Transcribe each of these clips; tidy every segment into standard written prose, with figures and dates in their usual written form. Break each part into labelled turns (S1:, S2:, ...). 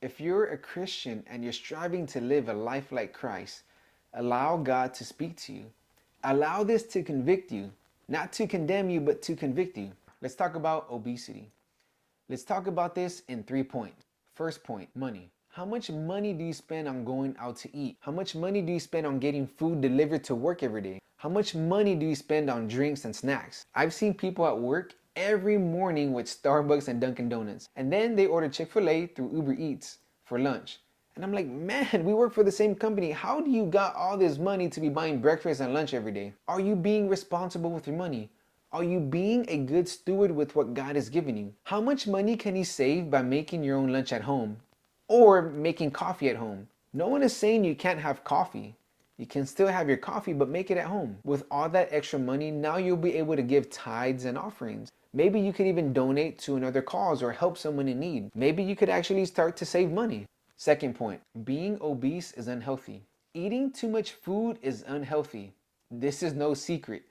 S1: If you're a Christian and you're striving to live a life like Christ, allow God to speak to you. Allow this to convict you, not to condemn you, but to convict you. Let's talk about obesity. Let's talk about this in 3 points. First point, money. How much money do you spend on going out to eat? How much money do you spend on getting food delivered to work every day? How much money do you spend on drinks and snacks? I've seen people at work every morning with Starbucks and Dunkin' Donuts, and then they order Chick-fil-A through Uber Eats for lunch. And I'm like, man, we work for the same company. How do you got all this money to be buying breakfast and lunch every day? Are you being responsible with your money? Are you being a good steward with what God has given you? How much money can you save by making your own lunch at home or making coffee at home? No one is saying you can't have coffee. You can still have your coffee, but make it at home. With all that extra money, now you'll be able to give tithes and offerings. Maybe you could even donate to another cause or help someone in need. Maybe you could actually start to save money. Second point, being obese is unhealthy. Eating too much food is unhealthy. This is no secret.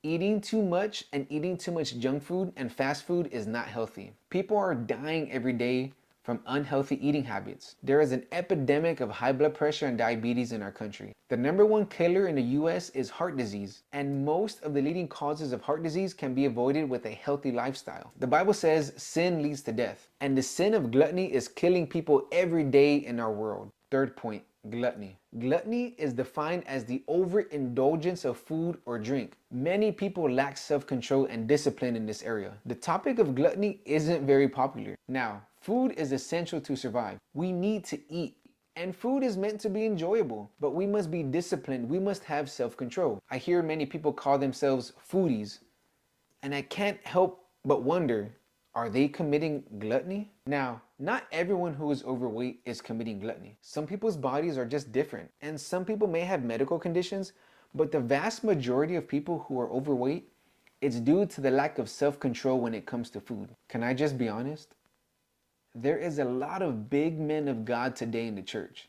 S1: Eating too much and eating too much junk food and fast food is not healthy. People are dying every day from unhealthy eating habits. There is an epidemic of high blood pressure and diabetes in our country. The #1 killer in the US is heart disease, and most of the leading causes of heart disease can be avoided with a healthy lifestyle. The Bible says sin leads to death, and the sin of gluttony is killing people every day in our world. Third point, gluttony. Gluttony is defined as the overindulgence of food or drink. Many people lack self-control and discipline in this area. The topic of gluttony isn't very popular. Now, food is essential to survive. We need to eat. And food is meant to be enjoyable, but we must be disciplined. We must have self-control. I hear many people call themselves foodies, and I can't help but wonder, are they committing gluttony? Now, not everyone who is overweight is committing gluttony. Some people's bodies are just different, and some people may have medical conditions, but the vast majority of people who are overweight, it's due to the lack of self-control when it comes to food. Can I just be honest? There is a lot of big men of God today in the church,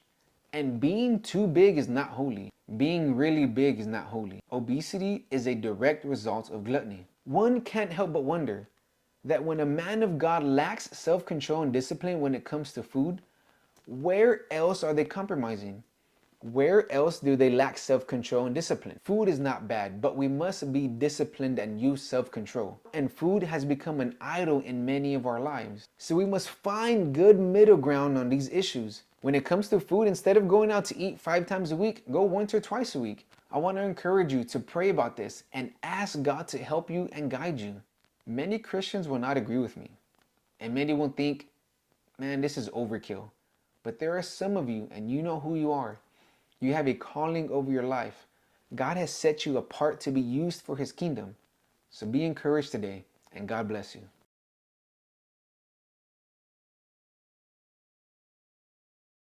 S1: and being too big is not holy. Being really big is not holy. Obesity is a direct result of gluttony. One can't help but wonder that when a man of God lacks self-control and discipline when it comes to food, where else are they compromising? Where else do they lack self-control and discipline? Food is not bad, but we must be disciplined and use self-control. And food has become an idol in many of our lives. So we must find good middle ground on these issues. When it comes to food, instead of going out to eat 5 times a week, go once or twice a week. I want to encourage you to pray about this and ask God to help you and guide you. Many Christians will not agree with me, and many will think, man, this is overkill. But there are some of you, and you know who you are. You have a calling over your life. God has set you apart to be used for His kingdom. So be encouraged today, and God bless you.